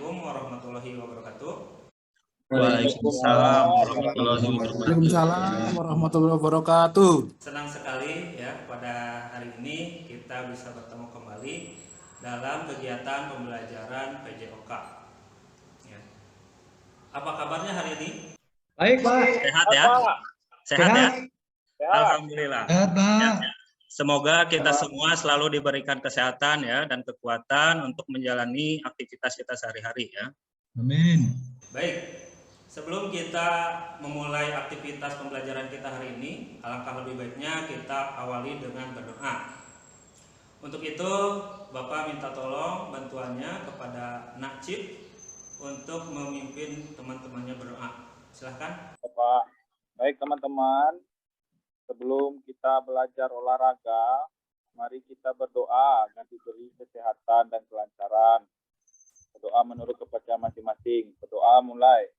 Assalamualaikum warahmatullahi wabarakatuh. Waalaikumsalam warahmatullahi wabarakatuh. Waalaikumsalam warahmatullahi wabarakatuh. Senang sekali ya pada hari ini kita bisa bertemu kembali dalam kegiatan pembelajaran PJOK. Ya. Apa kabarnya hari ini? Baik, Pak. Sehat ya? Sehat ya? Alhamdulillah. Sehat, Pak. Ya. Semoga kita semua selalu diberikan kesehatan ya dan kekuatan untuk menjalani aktivitas kita sehari-hari ya. Amin. Baik, sebelum kita memulai aktivitas pembelajaran kita hari ini, alangkah lebih baiknya kita awali dengan berdoa. Untuk itu, Bapak minta tolong bantuannya kepada Nak Cip untuk memimpin teman-temannya berdoa. Silahkan. Bapak, baik teman-teman, sebelum kita belajar olahraga, mari kita berdoa agar diberi kesehatan dan kelancaran. Berdoa menurut kepercayaan masing-masing. Berdoa mulai.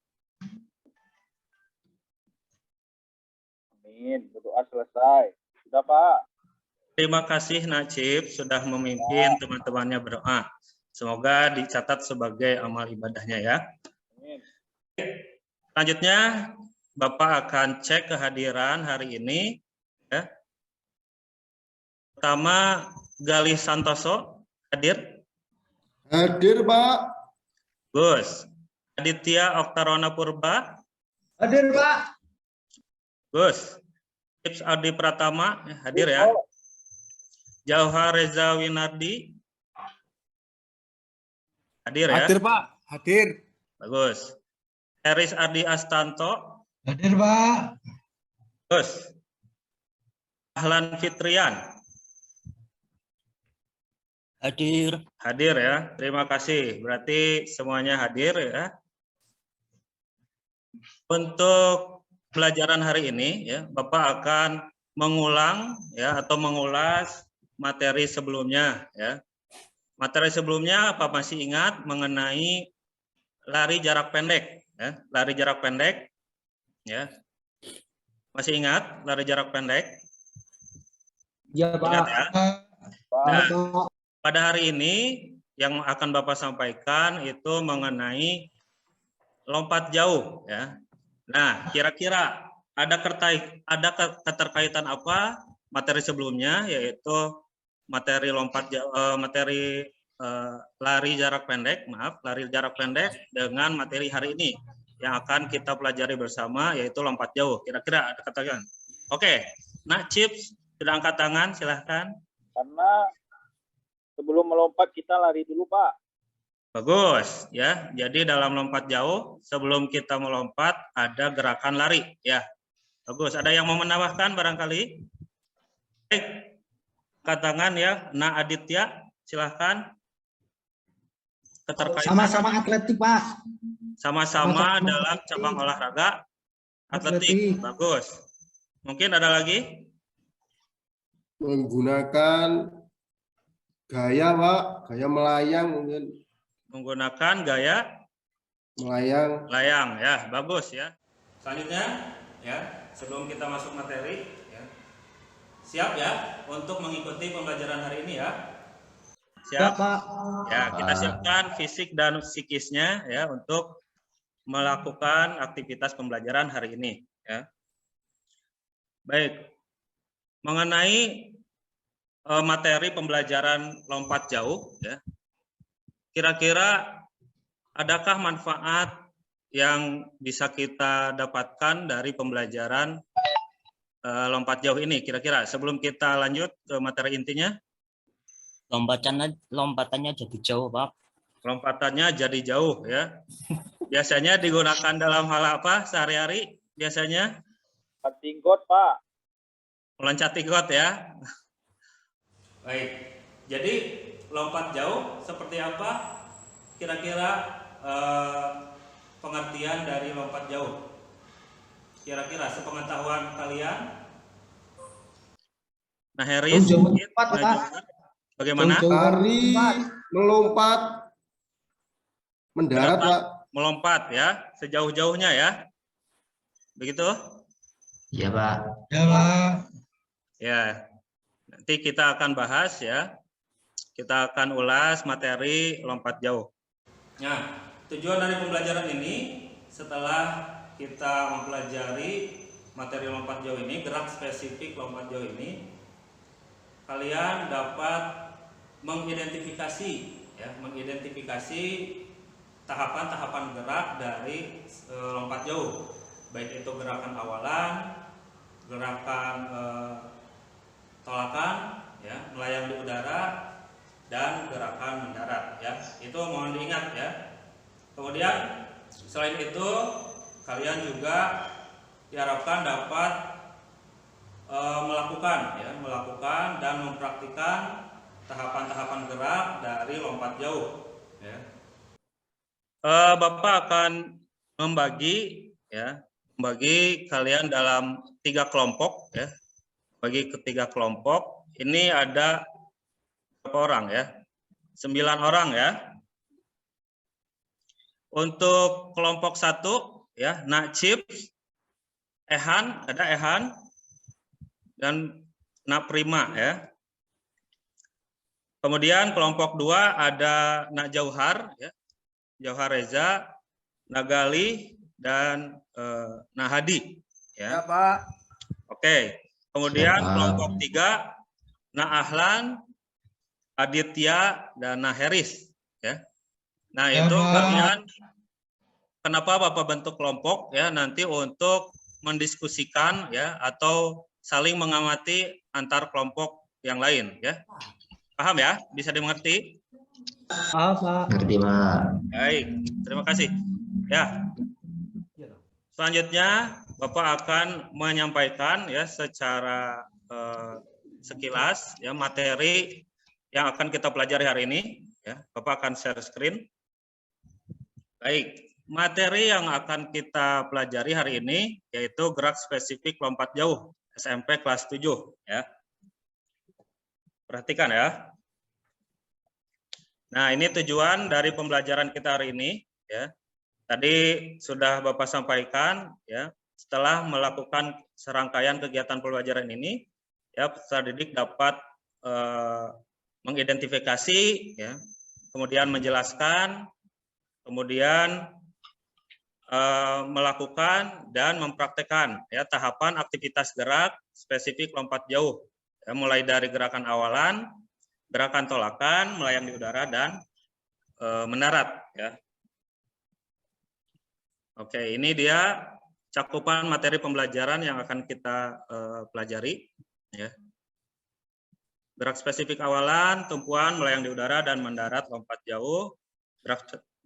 Amin. Berdoa selesai. Sudah, Pak. Terima kasih Najib sudah memimpin teman-temannya berdoa. Semoga dicatat sebagai amal ibadahnya ya. Amin. Selanjutnya, Bapak akan cek kehadiran hari ini. Ya. Pertama, Galih Santoso hadir. Hadir, Pak. Gus. Aditya Oktarona Purba. Hadir, Pak. Gus. Tips Adi Pratama hadir ya. Jauhar Reza Winardi. Hadir ya. Hadir, Pak. Hadir. Bagus. Eris Ardi Astanto. Hadir, Pak. Gus. Ahlan Fitrian. Hadir. Hadir ya. Terima kasih. Berarti semuanya hadir ya. Untuk pelajaran hari ini ya, Bapak akan mengulang ya atau mengulas materi sebelumnya ya. Materi sebelumnya Bapak masih ingat mengenai lari jarak pendek ya, lari jarak pendek ya. Masih ingat lari jarak pendek? Ya, Pak. Ingat ya. Pak. Nah, pada hari ini yang akan Bapak sampaikan itu mengenai lompat jauh ya. Nah, kira-kira ada keterkaitan apa materi sebelumnya, yaitu materi lompat jauh, lari jarak pendek, lari jarak pendek dengan materi hari ini yang akan kita pelajari bersama, yaitu lompat jauh. Kira-kira ada katakan. Oke, Nak Chips sudah angkat tangan, silahkan. Karena sebelum melompat kita lari dulu, Pak. Bagus ya. Jadi dalam lompat jauh sebelum kita melompat ada gerakan lari ya. Bagus. Ada yang mau menambahkan barangkali? Baik. Angkat tangan ya. Nah Aditya silahkan. Keterkaitan. Sama-sama atletik, Pak. Sama-sama dalam cabang olahraga atletik. Bagus. Mungkin ada lagi? Menggunakan gaya, Pak. Gaya melayang mungkin. Menggunakan gaya Melayang. layang ya. Bagus ya. Selanjutnya ya, sebelum kita masuk materi ya. Siap ya untuk mengikuti pembelajaran hari ini ya. Siap, Pak. ya, kita siapkan fisik dan psikisnya ya untuk melakukan aktivitas pembelajaran hari ini ya. Baik. Mengenai materi pembelajaran lompat jauh ya. Kira-kira adakah manfaat yang bisa kita dapatkan dari pembelajaran lompat jauh ini kira-kira sebelum kita lanjut ke materi intinya? Lompatannya jadi jauh, Pak. Lompatannya jadi jauh ya. Biasanya digunakan dalam hal apa sehari-hari biasanya? Cutting got, Pak. Meloncat got ya. Baik. Jadi lompat jauh seperti apa kira-kira pengertian dari lompat jauh? Kira-kira sepengetahuan kalian? Nah, Heris, bagaimana? Lari, melompat, mendarat, Pak. Melompat ya, sejauh-jauhnya ya. Begitu? Iya, Pak. Ya, Pak. Ya. Nanti kita akan bahas ya. Kita akan ulas materi lompat jauh. Nah, tujuan dari pembelajaran ini setelah kita mempelajari materi lompat jauh ini, gerak spesifik lompat jauh ini, kalian dapat mengidentifikasi tahapan-tahapan gerak dari lompat jauh, baik itu gerakan awalan, gerakan tolakan, ya, melayang di udara, dan gerakan mendarat, ya. Itu mohon diingat, ya. Kemudian selain itu kalian juga diharapkan dapat melakukan dan mempraktikkan tahapan-tahapan gerak dari lompat jauh, ya. Bapak akan membagi kalian dalam 3 kelompok, ya. Bagi ke 3 kelompok. Ini ada berapa orang, ya? 9 orang, ya. Untuk kelompok 1, ya, Nakcip, Ehan, ada Ehan, dan Nak Prima, ya. Kemudian kelompok 2 ada Nak Jauhar, ya, Jauhar Reza, Nagali, dan Nak Hadi, ya. Ya, Pak. Oke. Kemudian Siap, Pak. kelompok 3 Nak Ahlan, Aditya, dan Nak Heris, ya. Nah, Ya, itu Pak. kalian kenapa Bapak bentuk kelompok, ya, nanti untuk mendiskusikan, ya, atau saling mengamati antar kelompok yang lain, ya. Paham, ya? Bisa dimengerti? Pak. Ngerti, Pak. Baik, terima kasih. Ya. Selanjutnya Bapak akan menyampaikan, ya, secara sekilas, ya, materi yang akan kita pelajari hari ini, ya. Bapak akan share screen. Baik. Materi yang akan kita pelajari hari ini yaitu gerak spesifik lompat jauh SMP kelas 7, ya. Perhatikan, ya. Nah, ini tujuan dari pembelajaran kita hari ini, ya. Tadi sudah Bapak sampaikan, ya, setelah melakukan serangkaian kegiatan pembelajaran ini, ya, peserta didik dapat mengidentifikasi, ya, kemudian menjelaskan, kemudian melakukan dan mempraktekkan, ya, tahapan aktivitas gerak spesifik lompat jauh, ya, mulai dari gerakan awalan, gerakan tolakan, melayang di udara, dan mendarat, ya. Oke, ini dia cakupan materi pembelajaran yang akan kita pelajari, ya. Gerak spesifik awalan, tumpuan, melayang di udara, dan mendarat lompat jauh.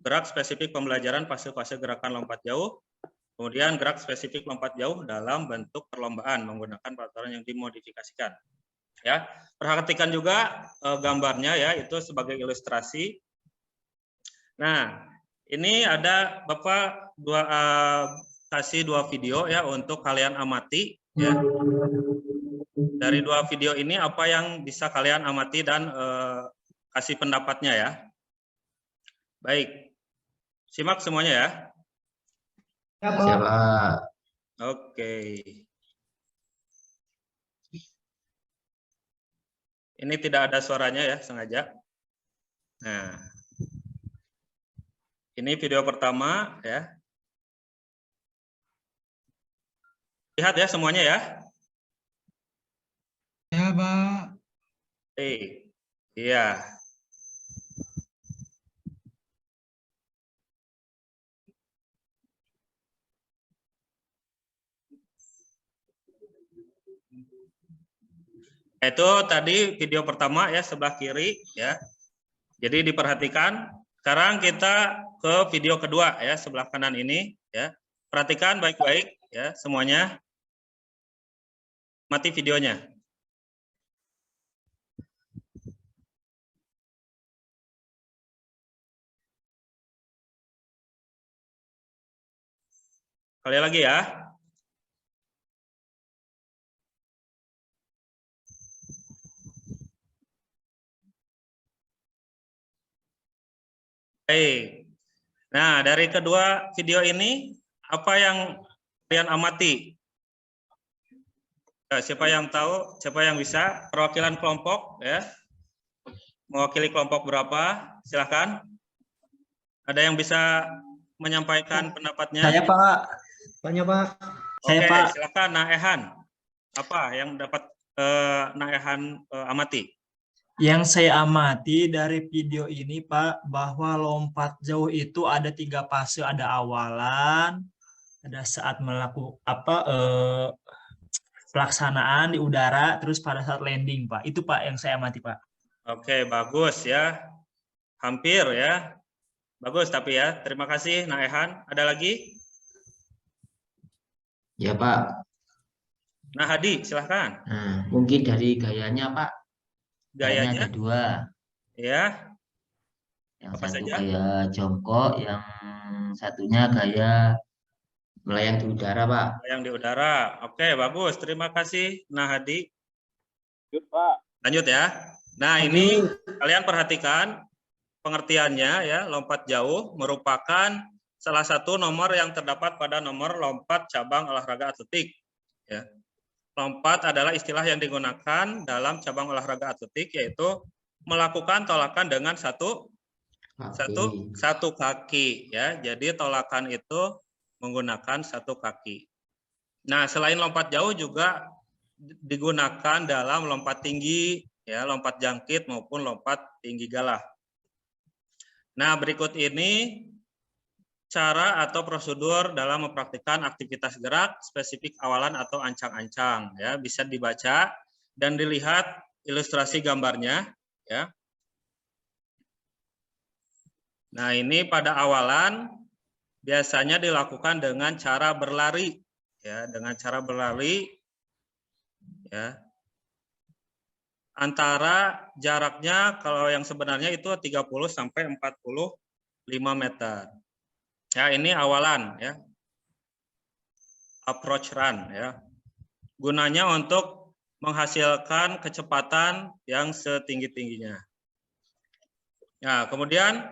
Gerak spesifik pembelajaran fase-fase gerakan lompat jauh, kemudian gerak spesifik lompat jauh dalam bentuk perlombaan menggunakan peraturan yang dimodifikasikan. Ya, perhatikan juga gambarnya, ya, itu sebagai ilustrasi. Nah, ini ada Bapak kasih 2 video, ya, untuk kalian amati, ya. Dari 2 video ini apa yang bisa kalian amati dan kasih pendapatnya, ya. Baik. Simak semuanya, ya. Siap, Pak. Oke. Ini tidak ada suaranya, ya, sengaja. Nah. Ini video pertama, ya. Lihat, ya, semuanya, ya. Ya, Pak. Iya. Itu tadi video pertama, ya, sebelah kiri, ya. Jadi diperhatikan. Sekarang kita ke video kedua, ya, sebelah kanan ini, ya. Perhatikan baik-baik, ya, semuanya. Mati videonya. Sekali lagi, ya. Baik. Nah, dari kedua video ini, apa yang kalian amati? Siapa yang tahu? Siapa yang bisa? Perwakilan kelompok, ya. Mewakili kelompok berapa? Silakan. Ada yang bisa menyampaikan pendapatnya? Saya Pak. Tanya Pak. Saya Oke, Pak. silakan Naehan. Apa yang dapat Naehan amati? Yang saya amati dari video ini Pak, bahwa lompat jauh itu ada 3 fase, ada awalan, ada saat pelaksanaan di udara, terus pada saat landing Pak. Itu Pak yang saya amati Pak. Oke, bagus ya. Hampir ya. Bagus tapi ya. Terima kasih Naehan. Ada lagi? Ya Pak. Nah Hadi, silahkan. Nah, mungkin dari gayanya Pak. Gayanya? Ada 2. Ya. Yang Apa satu saja? gaya jongkok, yang satunya gaya melayang di udara Pak. Yang di udara. Oke, bagus. Terima kasih Nah Hadi. Lanjut, Pak. Lanjut ya. Nah ini kalian perhatikan pengertiannya ya. Lompat jauh merupakan salah satu nomor yang terdapat pada nomor lompat cabang olahraga atletik. Ya. Lompat adalah istilah yang digunakan dalam cabang olahraga atletik, yaitu melakukan tolakan dengan satu kaki ya. Jadi tolakan itu menggunakan satu kaki. Nah, selain lompat jauh juga digunakan dalam lompat tinggi ya, lompat jangkit maupun lompat tinggi galah. Nah, berikut ini cara atau prosedur dalam mempraktikkan aktivitas gerak spesifik awalan atau ancang-ancang ya, bisa dibaca dan dilihat ilustrasi gambarnya ya. Nah, ini pada awalan biasanya dilakukan dengan cara berlari ya, dengan cara berlari ya. Antara jaraknya kalau yang sebenarnya itu 30 sampai 45 meter. Ya, ini awalan ya. Approach run ya. Gunanya untuk menghasilkan kecepatan yang setinggi-tingginya. Nah, kemudian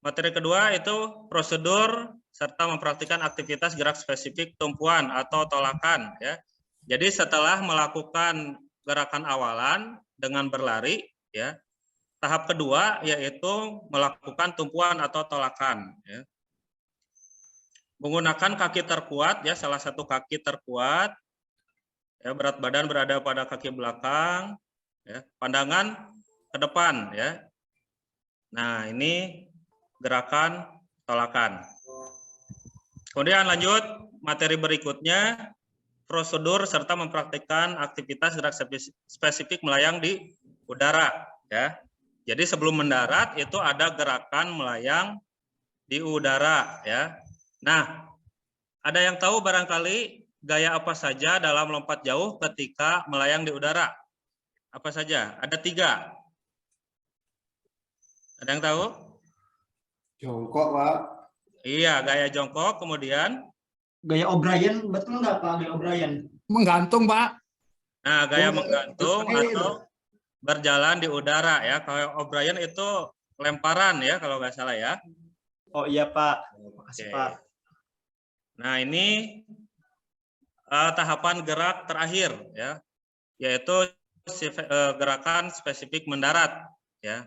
materi kedua itu prosedur serta mempraktikkan aktivitas gerak spesifik tumpuan atau tolakan ya. Jadi setelah melakukan gerakan awalan dengan berlari ya, tahap kedua yaitu melakukan tumpuan atau tolakan ya. Menggunakan kaki terkuat ya, salah satu kaki terkuat ya, berat badan berada pada kaki belakang ya, pandangan ke depan ya. Nah, ini gerakan tolakan. Kemudian lanjut materi berikutnya, prosedur serta mempraktikkan aktivitas gerak spesifik melayang di udara ya. Jadi sebelum mendarat itu ada gerakan melayang di udara ya. Nah, ada yang tahu barangkali gaya apa saja dalam lompat jauh ketika melayang di udara? Apa saja? Ada 3. Ada yang tahu? Jongkok, Pak. Iya, gaya jongkok, kemudian Gaya O'Brien, betul nggak Pak? Gaya O'Brien. Menggantung, Pak. nah gaya menggantung atau berjalan di udara ya. Kalau O'Brien itu lemparan ya kalau nggak salah ya. Oh iya Pak. Makasih Oke. Pak. Nah, ini tahapan gerak terakhir ya, yaitu gerakan spesifik mendarat ya.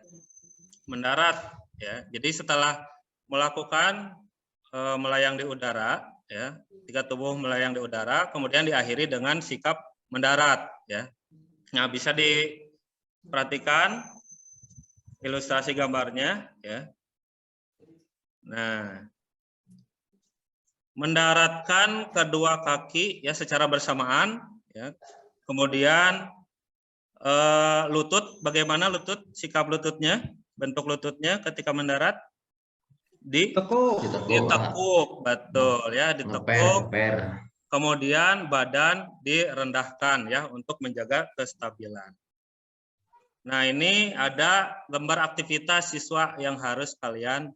Mendarat ya. Jadi setelah melakukan melayang di udara ya, 3 tubuh melayang di udara, kemudian diakhiri dengan sikap mendarat ya. Nah, bisa diperhatikan ilustrasi gambarnya ya. Nah, mendaratkan kedua kaki ya secara bersamaan ya. Kemudian lutut, bagaimana lutut, sikap lututnya, bentuk lututnya ketika mendarat? Tekuk. Ditekuk, betul ya, ditekuk. Ngeper. Kemudian badan direndahkan ya untuk menjaga kestabilan. Nah, ini ada lembar aktivitas siswa yang harus kalian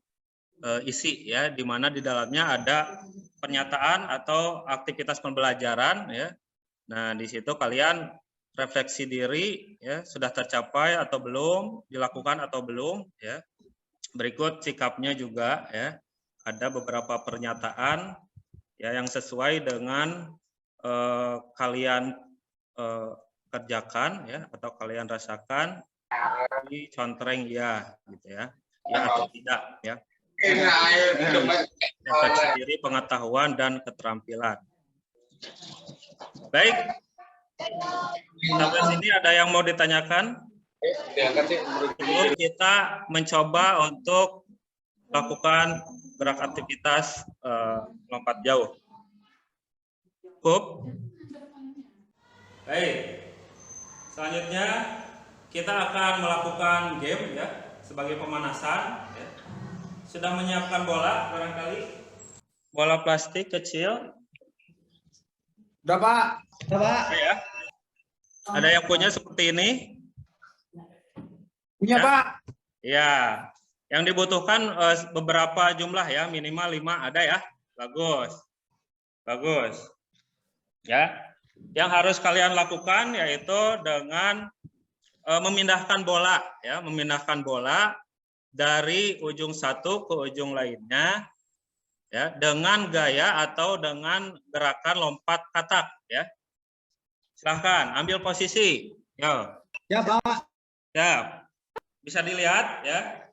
isi ya, di mana di dalamnya ada pernyataan atau aktivitas pembelajaran ya. Nah, di situ kalian refleksi diri ya, sudah tercapai atau belum, dilakukan atau belum ya. Berikut sikapnya juga ya. Ada beberapa pernyataan ya yang sesuai dengan kalian kerjakan ya atau kalian rasakan, dicontreng ya gitu ya. ya atau tidak ya. Meningkatkan sendiri pengetahuan dan keterampilan. Baik. Sampai sini ada yang mau ditanyakan? Sebelum kita mencoba untuk lakukan gerak aktivitas lompat jauh. Cukup? Baik. Selanjutnya kita akan melakukan game ya sebagai pemanasan. Ya. Sudah menyiapkan bola barangkali? Bola plastik kecil. Udah, Pak. Ya. Ada yang punya seperti ini? Punya, Ya. Pak. Ya. Yang dibutuhkan beberapa jumlah ya, minimal 5 ada ya. Bagus. Bagus. Ya. Yang harus kalian lakukan yaitu dengan memindahkan bola ya, memindahkan bola dari ujung satu ke ujung lainnya ya, dengan gaya atau dengan gerakan lompat katak ya. Silahkan ambil posisi. Yo. Ya, Pak. Ya. Bisa dilihat ya.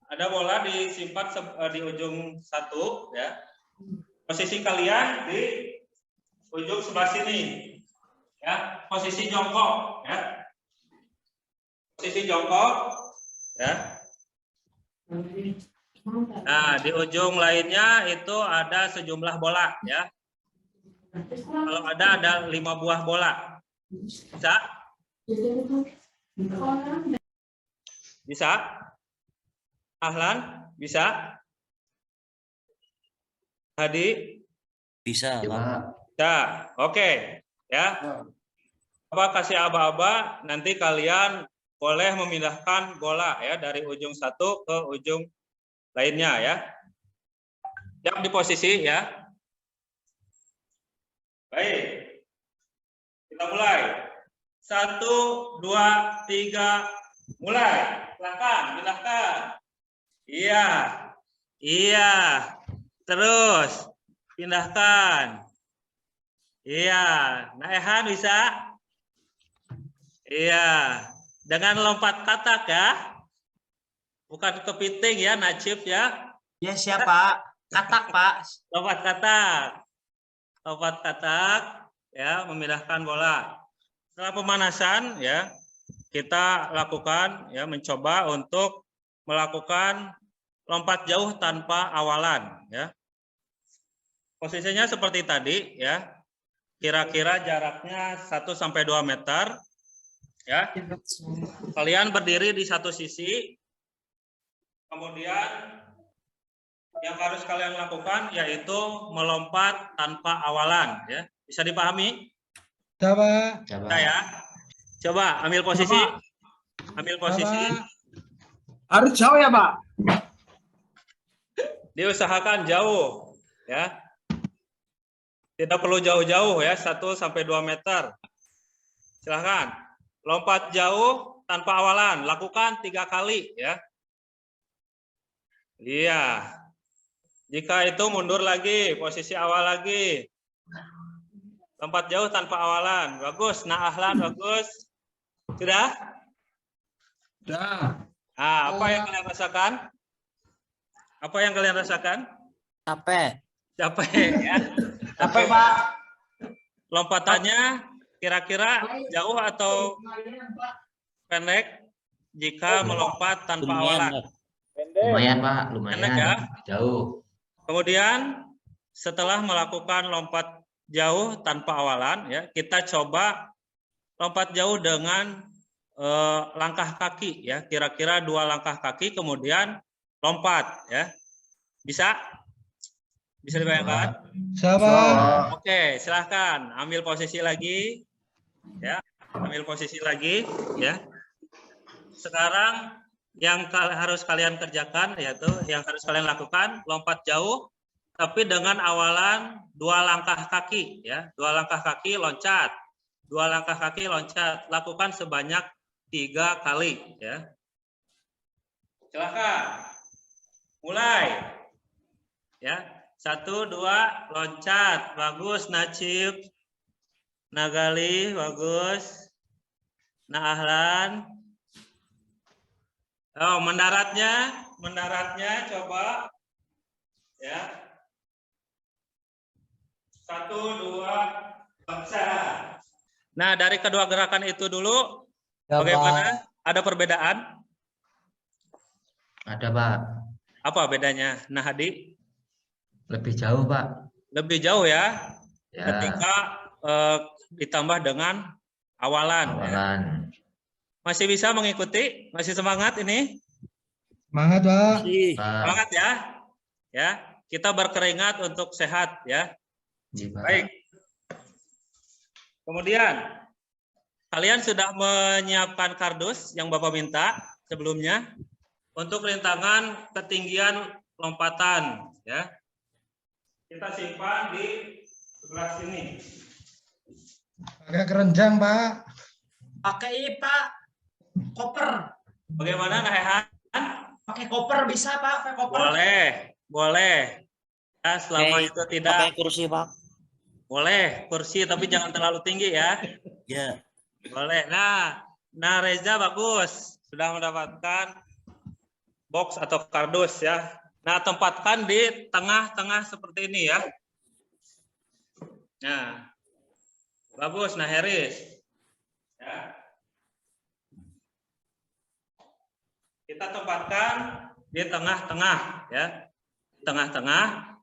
Ada bola disimpan di ujung satu ya. Posisi kalian di ujung sebelah sini. Ya, posisi jongkok ya. Posisi jongkok ya. Nah, di ujung lainnya itu ada sejumlah bola ya. Kalau ada 5 buah bola. Bisa? Bisa? Ahlan? Bisa? Hadi? Bisa, Ya, Pak. Pak. Ya, oke. Ya. Apa kasih aba-aba, nanti kalian boleh memindahkan bola ya dari ujung satu ke ujung lainnya ya. Siap di posisi ya. Baik. Kita mulai. 1, 2, 3, mulai. Silakan, pindahkan. Iya. Iya. Terus pindahkan. Iya. Nah, Ehan bisa? Iya. Dengan lompat katak ya. Bukan kepiting ya, Najib ya. Ya siapa? Katak, Pak. Lompat katak. Lompat katak ya, memindahkan bola. Setelah pemanasan ya, kita lakukan ya, mencoba untuk melakukan lompat jauh tanpa awalan ya. Posisinya seperti tadi ya. Kira-kira jaraknya 1 sampai 2 meter ya. Kalian berdiri di satu sisi. Kemudian yang harus kalian lakukan yaitu melompat tanpa awalan ya. Bisa dipahami? Ya, Pak. Nah, ya. Coba ambil posisi. Ambil posisi. Harus jauh ya, Pak? Diusahakan jauh ya. Tidak perlu jauh-jauh ya, 1 sampai 2 meter. Silahkan. Lompat jauh tanpa awalan. Lakukan 3 kali ya. Iya. Jika itu mundur lagi, posisi awal lagi. Lompat jauh tanpa awalan. Bagus. Nah, Ahlan, bagus. Sudah? Sudah. Nah, apa yang kalian rasakan? Apa yang kalian rasakan? Capek. Capek ya. Capek, Pak. Lompatannya kira-kira jauh atau pendek jika melompat tanpa awalan? Pak. Pendek. Lumayan, Pak. Lumayan. Pendek ya. Jauh. Kemudian setelah melakukan lompat jauh tanpa awalan ya, kita coba lompat jauh dengan langkah kaki ya, kira-kira 2 langkah kaki kemudian lompat ya. Bisa? Bisa dibayangkan? Oke, silahkan ambil posisi lagi ya, ambil posisi lagi ya. Sekarang yang harus kalian kerjakan yaitu yang harus kalian lakukan lompat jauh tapi dengan awalan 2 langkah kaki ya, 2 langkah kaki loncat, 2 langkah kaki loncat, lakukan sebanyak 3 kali ya. Silakan mulai ya. 1, 2 loncat, bagus Najib, Nagali bagus, Nah Ahlan, Oh, mendaratnya coba ya. 1, 2, bangsa. Nah, dari kedua gerakan itu dulu, bagaimana? Ada perbedaan? Ada Pak. Apa bedanya? Nah, Hadi? Lebih jauh Pak. Lebih jauh ya, Ya, ketika ditambah dengan awalan. Ya. awalan. Masih bisa mengikuti? Masih semangat ini? Semangat, Pak. Pak. Semangat ya. Ya, kita berkeringat untuk sehat ya. Iya, Pak. Baik. Kemudian kalian sudah menyiapkan kardus yang Bapak minta sebelumnya untuk rintangan ketinggian lompatan ya. Kita simpan di sebelah sini. Pakai keranjang, Pak. Pakai Pak koper. Bagaimana Nahehan? Pakai koper bisa Pak, pakai koper. Boleh. Ya, selama Pakai- itu tidak Pakai kursi, Pak. boleh kursi tapi jangan terlalu tinggi ya. Ya. Boleh. Nah Reza bagus sudah mendapatkan box atau kardus ya. Nah tempatkan di tengah-tengah seperti ini ya. Nah bagus. Nah Heris. Ya. Kita tempatkan di tengah-tengah ya. Tengah-tengah.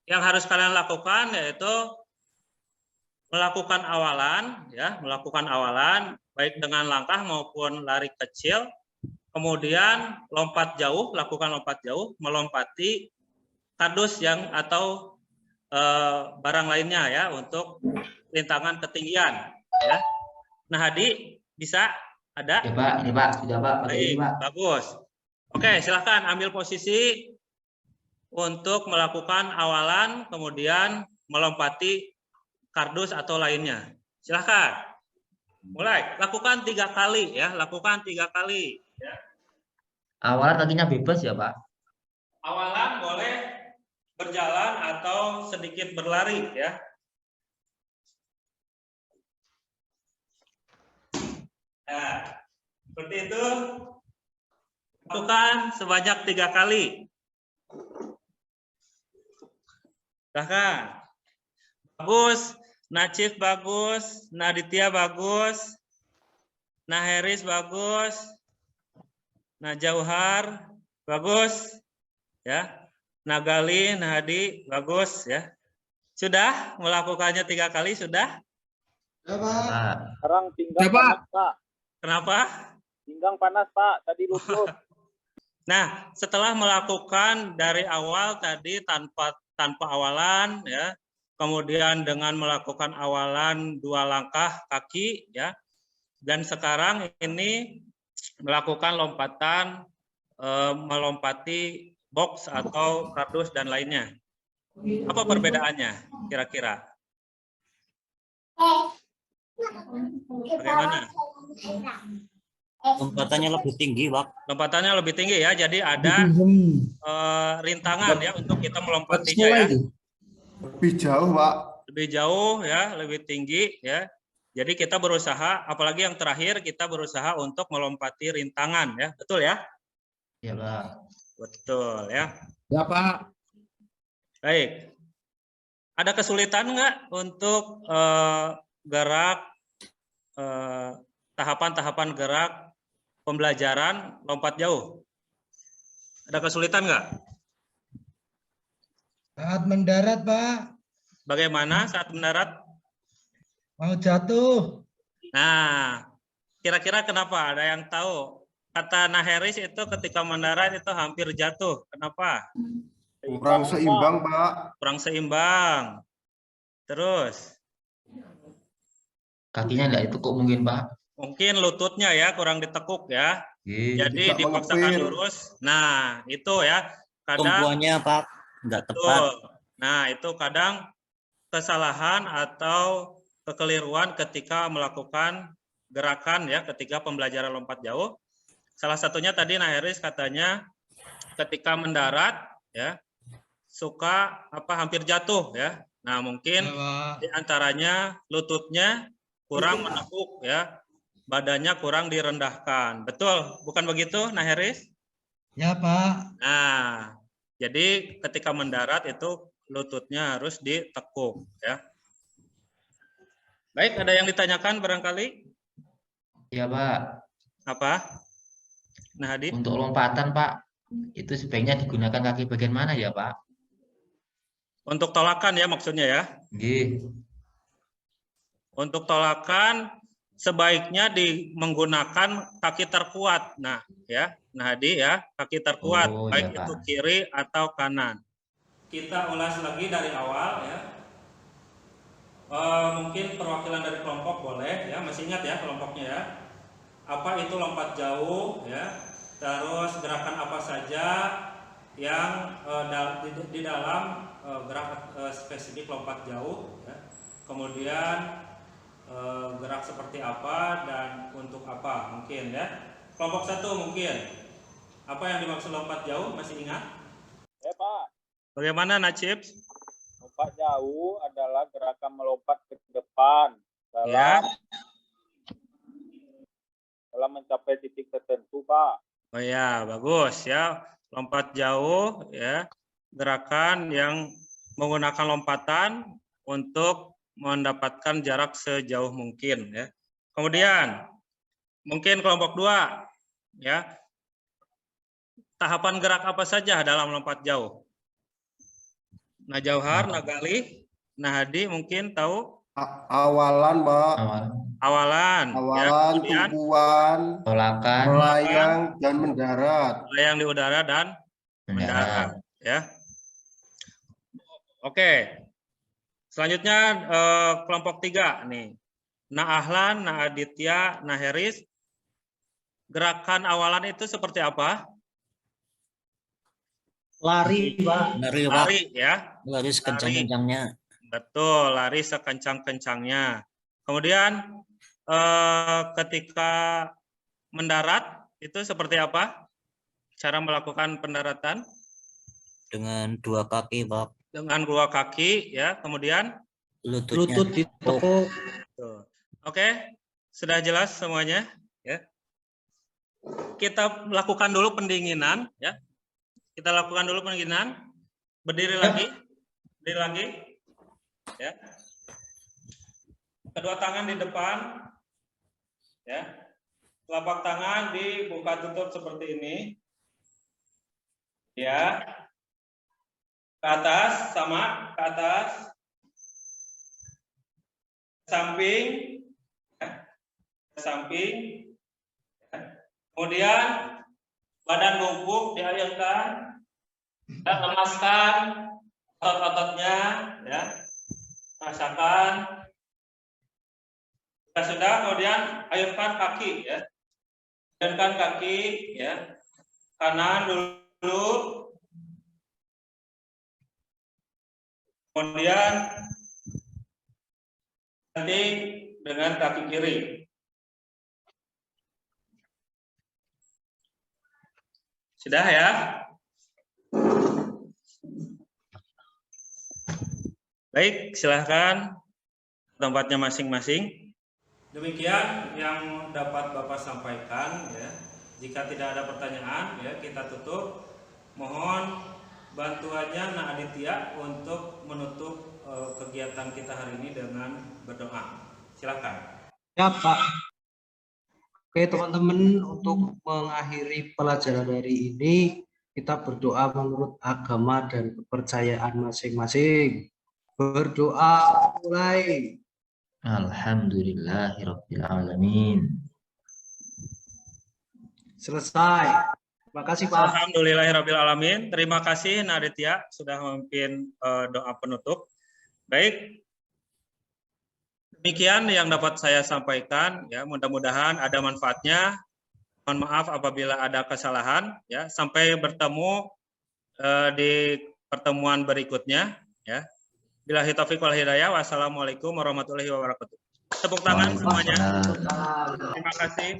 Yang harus kalian lakukan yaitu melakukan awalan ya, melakukan awalan baik dengan langkah maupun lari kecil. Kemudian lompat jauh, lakukan lompat jauh, melompati kardus yang atau barang lainnya ya untuk rintangan ketinggian ya. Nah, Hadi bisa ada? Ya Pak, ini Pak, sudah Pak, pakai ini Baik, Pak. bagus. Oke, silakan ambil posisi untuk melakukan awalan, kemudian melompati kardus atau lainnya. Silakan. Mulai. Lakukan 3 kali ya. Lakukan 3 kali. Ya. Awalan kakinya bebas ya Pak. Awalan boleh berjalan atau sedikit berlari ya. Nah, seperti itu. Lakukan sebanyak 3 kali. Silahkan. Bagus, Najib bagus, Naditya bagus, Naheris bagus, Najauhar bagus, ya, Nagali, Nahadi bagus, ya. Sudah melakukannya 3 kali sudah? Ya, Pak. Pak. Sekarang pinggang Ya, Pak. panas, Pak. Kenapa? Pinggang panas, Pak. Tadi lutut. Nah, setelah melakukan dari awal tadi tanpa awalan, ya, kemudian dengan melakukan awalan 2 langkah kaki, ya, dan sekarang ini melakukan lompatan melompati box atau kardus dan lainnya. Apa perbedaannya kira-kira? Bagaimana? Lompatannya lebih tinggi, Pak. Lompatannya lebih tinggi ya, jadi ada rintangan ya untuk kita melompatinya ya. Lebih jauh, Pak. Lebih jauh ya, lebih tinggi ya. Jadi kita berusaha, apalagi yang terakhir kita berusaha untuk melompati rintangan ya, betul ya? Ya Pak. Betul ya. Ya, Pak. Baik. Ada kesulitan nggak untuk gerak tahapan-tahapan gerak pembelajaran lompat jauh? Ada kesulitan nggak? Saat mendarat, Pak. Bagaimana saat mendarat? Mau jatuh. Nah, kira-kira kenapa? Ada yang tahu? Kata Naheris itu ketika mendarat itu hampir jatuh. Kenapa? Kurang seimbang, Pak. Kurang seimbang. Terus, Kakinya enggak itu kok mungkin Pak. mungkin lututnya ya kurang ditekuk ya. Iya. Jadi tidak dipaksakan mengepil. lurus. Nah, itu ya. Kadang Tumpuannya, Pak, nggak tepat. betul. Nah, itu kadang kesalahan atau kekeliruan ketika melakukan gerakan ya, ketika pembelajaran lompat jauh. Salah satunya tadi Naheris katanya ketika mendarat ya suka hampir jatuh ya. Nah, mungkin Ya, Pak. di antaranya lututnya kurang menekuk ya. badannya kurang direndahkan. Betul, bukan begitu, Nah Heris? Ya, Pak. Nah, jadi ketika mendarat itu lututnya harus ditekuk, ya. Baik, ada yang ditanyakan barangkali? Ya Pak, Apa? Nah, Hadi? untuk lompatan Pak, itu sebaiknya digunakan kaki bagian mana ya Pak? Untuk tolakan ya maksudnya ya. Nggih. Untuk tolakan sebaiknya menggunakan kaki terkuat. Nah, ya. Nah, Hadi ya, kaki terkuat Oh, baik ya, itu Pak. kiri atau kanan. Kita ulas lagi dari awal ya. Mungkin perwakilan dari kelompok boleh ya, masih ingat ya kelompoknya ya. Apa itu lompat jauh ya. Terus gerakan apa saja yang di dalam gerak spesifik lompat jauh ya. Kemudian gerak seperti apa dan untuk apa mungkin ya. Kelompok 1 mungkin. Apa yang dimaksud lompat jauh masih ingat? Ya Pak, Bagaimana Najib? lompat jauh adalah gerakan melompat ke depan Ya. dalam mencapai titik tertentu, Pak. Oh ya, bagus ya. Lompat jauh ya. Gerakan yang menggunakan lompatan untuk mendapatkan jarak sejauh mungkin ya. Kemudian mungkin kelompok 2 ya. Tahapan gerak apa saja dalam lompat jauh? Nah Jauhar, Nah Galih, Nah Hadi mungkin tahu? Awalan, Pak. Awalan, ya. Awalan, Kemudian tumpuan, Tolakan, melayang, dan mendarat. melayang di udara dan mendarat, ya. Oke. Selanjutnya kelompok 3 nih. Nah Ahlan, Nah Aditya, Nah Heris. Gerakan awalan itu seperti apa? Lari, Pak. Lari, Pak. Lari ya. Lari sekencang-kencangnya. Betul, lari sekencang-kencangnya. Kemudian ketika mendarat itu seperti apa? Cara melakukan pendaratan? Dengan 2 kaki, Pak. Dengan 2 kaki ya. Kemudian Lutut ditekuk. Oke, sudah jelas semuanya ya. Kita lakukan dulu pendinginan ya. Kita lakukan dulu pendinginan. Berdiri lagi. Berdiri lagi. Ya. Kedua tangan di depan. Ya. Telapak tangan dibuka tutup seperti ini. Ya. Ke atas sama, ke atas. Samping. Ya. Samping. Ya. Kemudian badan bungkuk diayunkan. Dan lemaskan otot-ototnya ya. Rasakan. Sudah, kemudian ayunkan kaki ya. Ayunkan kaki ya. Kanan dulu. Kemudian nanti dengan kaki kiri. Sudah ya? Baik, silahkan tempatnya masing-masing. Demikian yang dapat Bapak sampaikan ya. Jika tidak ada pertanyaan ya kita tutup. Mohon bantuannya Nah Aditya untuk menutup kegiatan kita hari ini dengan berdoa. Silakan. Ya Pak. Oke teman-teman, untuk mengakhiri pelajaran hari ini kita berdoa menurut agama dan kepercayaan masing-masing. Berdoa mulai. Alhamdulillahirabbil alamin. Selesai. Terima kasih Pak. Alhamdulillahirabbil alamin. Terima kasih Nah Aditya sudah memimpin doa penutup. Baik. Demikian yang dapat saya sampaikan ya, mudah-mudahan ada manfaatnya. Mohon maaf apabila ada kesalahan ya. Sampai bertemu di pertemuan berikutnya ya. Billahi taufiq wal hidayah. Wassalamualaikum warahmatullahi wabarakatuh. Tepuk tangan semuanya. Terima kasih.